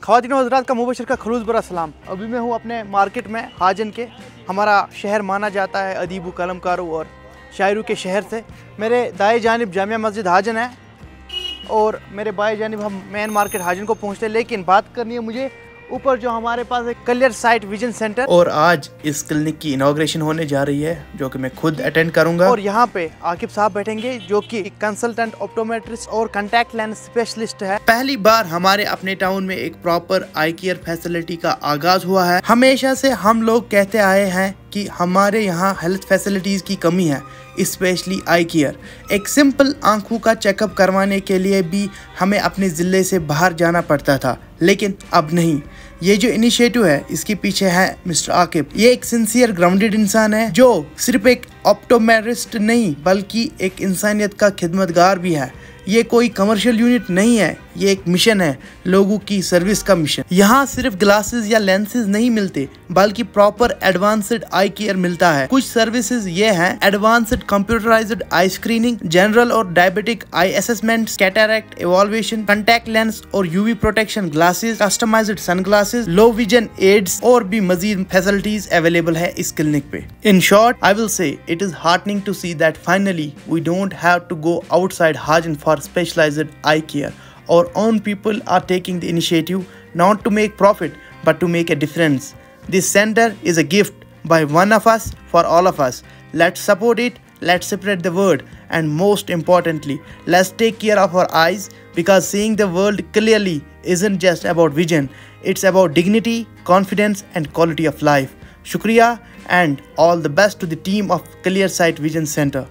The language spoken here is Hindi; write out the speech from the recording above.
ख़वातीन और हज़रात का मुबशर का खलूस बरा सलाम। अभी मैं हूँ अपने मार्केट में हाजन के। हमारा शहर माना जाता है अदीबू कलमकारों और शायरों के शहर से। मेरे दाएं जानिब जामिया मस्जिद हाजन है और मेरे बाएं जानिब हम मेन मार्केट हाजन को पहुँचते हैं। लेकिन बात करनी है मुझे ऊपर जो हमारे पास एक क्लियर साइट विजन सेंटर, और आज इस क्लिनिक की इनॉग्रेशन होने जा रही है जो कि मैं खुद अटेंड करूंगा। और यहाँ पे आकिब साहब बैठेंगे जो कि कंसल्टेंट ऑप्टोमेट्रिस्ट और कांटेक्ट लेंस स्पेशलिस्ट है। पहली बार हमारे अपने टाउन में एक प्रॉपर आई केयर फैसिलिटी का आगाज हुआ है। हमेशा से हम लोग कहते आए हैं कि हमारे यहाँ हेल्थ फैसिलिटीज की कमी है, स्पेशली आई केयर। एक सिंपल आंखों का चेकअप करवाने के लिए भी हमें अपने ज़िले से बाहर जाना पड़ता था, लेकिन अब नहीं। ये जो इनिशिएटिव है इसके पीछे है मिस्टर आकिब। ये एक सिंसियर ग्राउंडेड इंसान है जो सिर्फ एक ऑप्टोमेट्रिस्ट नहीं बल्कि एक इंसानियत का खिदमतगार भी है। ये कोई कमर्शियल यूनिट नहीं है, ये एक मिशन है, लोगों की सर्विस का मिशन। यहाँ सिर्फ ग्लासेस या लेंसेज नहीं मिलते बल्कि प्रॉपर एडवांस्ड आई केयर मिलता है। कुछ सर्विसेज ये हैं: advanced computerised eye screening, general और diabetic eye assessment, cataract evolution, contact lens और UV protection glasses, customised sunglasses, low vision aids और भी मजीद फैसिलिटीज अवेलेबल है इस क्लिनिक पे। In short, I will say it is heartening to see that finally we don't have to go outside Hajan for specialized eye care. Our own people are taking the initiative not to make profit but to make a difference. This center is a gift by one of us for all of us. Let's support it, let's spread the word, and most importantly, let's take care of our eyes, because seeing the world clearly isn't just about vision, it's about dignity, confidence and quality of life. Shukriya and all the best to the team of Clear Sight Vision Center.